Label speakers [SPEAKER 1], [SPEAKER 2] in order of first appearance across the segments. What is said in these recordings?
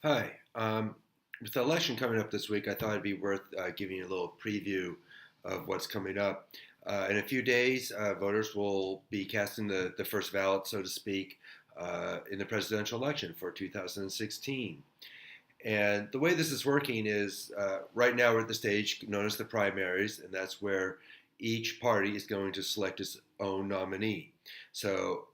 [SPEAKER 1] Hi. With the election coming up this week, I thought it'd be worth giving you a little preview of what's coming up. In a few days, voters will be casting the first ballot, so to speak, in the presidential election for 2016. And the way this is working is right now we're at the stage known as the primaries, and that's where each party is going to select its own nominee. So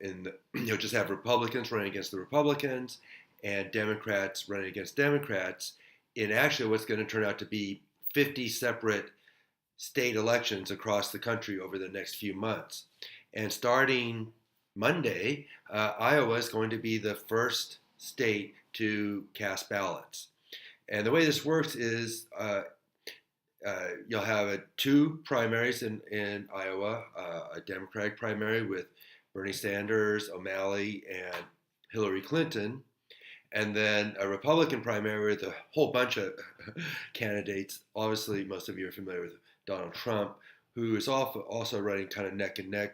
[SPEAKER 1] you'll just have Republicans running against the Republicans and Democrats running against Democrats in actually what's going to turn out to be 50 separate state elections across the country over the next few months. And starting Monday, Iowa is going to be the first state to cast ballots. And the way this works is you'll have two primaries in Iowa, a Democratic primary with Bernie Sanders, O'Malley, and Hillary Clinton, and then a Republican primary with a whole bunch of candidates. Obviously, most of you are familiar with Donald Trump, who is also running kind of neck and neck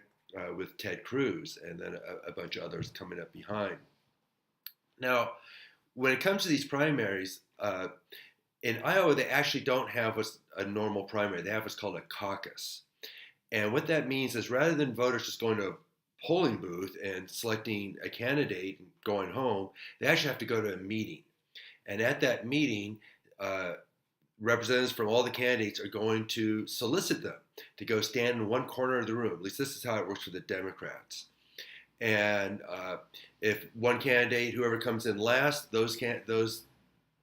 [SPEAKER 1] with Ted Cruz, and then a bunch of others coming up behind. Now, when it comes to these primaries, in Iowa, they actually don't have what's a normal primary. They have what's called a caucus. And what that means is rather than voters just going to a polling booth and selecting a candidate and going home, they actually have to go to a meeting. And at that meeting, representatives from all the candidates are going to solicit them to go stand in one corner of the room. At least this is how it works for the Democrats. And if one candidate, whoever comes in last, those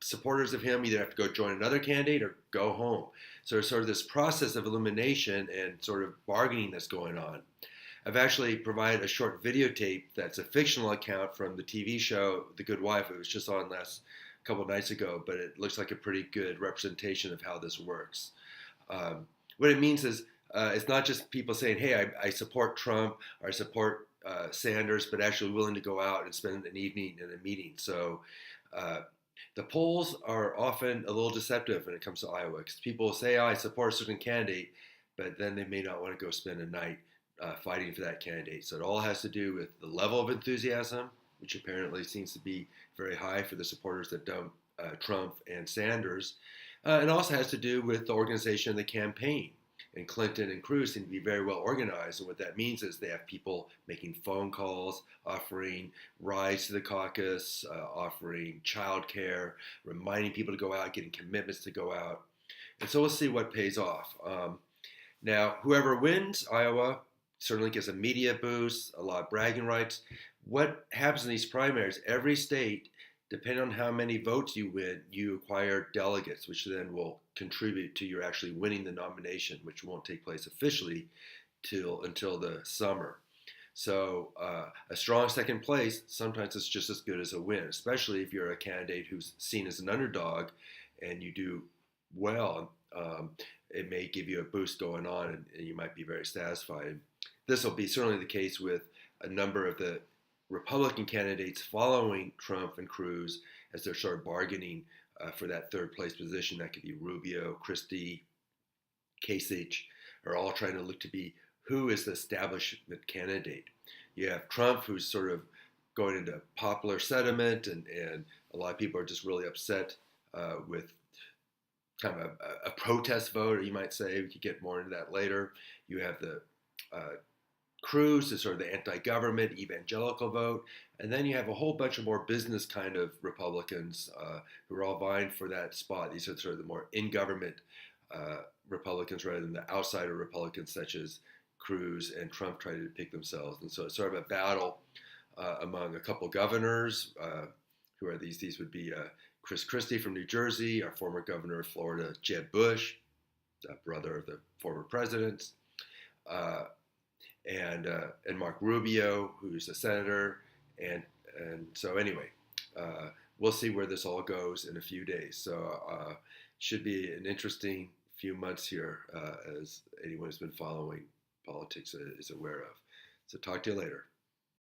[SPEAKER 1] supporters of him either have to go join another candidate or go home. So there's sort of this process of elimination and sort of bargaining that's going on. I've actually provided a short videotape that's a fictional account from the TV show The Good Wife. It was just on last couple of nights ago, but it looks like a pretty good representation of how this works. What it means is it's not just people saying, hey, I support Trump or I support Sanders, but actually willing to go out and spend an evening in a meeting. So the polls are often a little deceptive when it comes to Iowa because people say, oh, I support a certain candidate, but then they may not want to go spend a night fighting for that candidate. So it all has to do with the level of enthusiasm, which apparently seems to be very high for the supporters that dump Trump and Sanders. It also has to do with the organization of the campaign. And Clinton and Cruz seem to be very well organized. And what that means is they have people making phone calls, offering rides to the caucus, offering childcare, reminding people to go out, getting commitments to go out. And so we'll see what pays off. Now, whoever wins Iowa certainly gets a media boost, a lot of bragging rights. What happens in these primaries? Every state, depending on how many votes you win, you acquire delegates, which then will contribute to your actually winning the nomination, which won't take place officially until the summer. So a strong second place, sometimes it's just as good as a win, especially if you're a candidate who's seen as an underdog and you do well. It may give you a boost going on and you might be very satisfied. This will be certainly the case with a number of the Republican candidates following Trump and Cruz as they're sort of bargaining for that third place position. That could be Rubio, Christie, Kasich, are all trying to look to be who is the establishment candidate. You have Trump, who's sort of going into popular sentiment, and a lot of people are just really upset with kind of a protest vote, or you might say. We could get more into that later. You have the Cruz is sort of the anti-government evangelical vote, and then you have a whole bunch of more business kind of Republicans who are all vying for that spot. These are sort of the more in-government Republicans rather than the outsider Republicans such as Cruz and Trump try to depict themselves. And so it's sort of a battle among a couple governors. Who are these? These would be Chris Christie from New Jersey, our former governor of Florida, Jeb Bush, brother of the former presidents. And Mark Rubio, who's a senator, and so anyway, we'll see where this all goes in a few days. So should be an interesting few months here, as anyone who's been following politics is aware of. So talk to you later.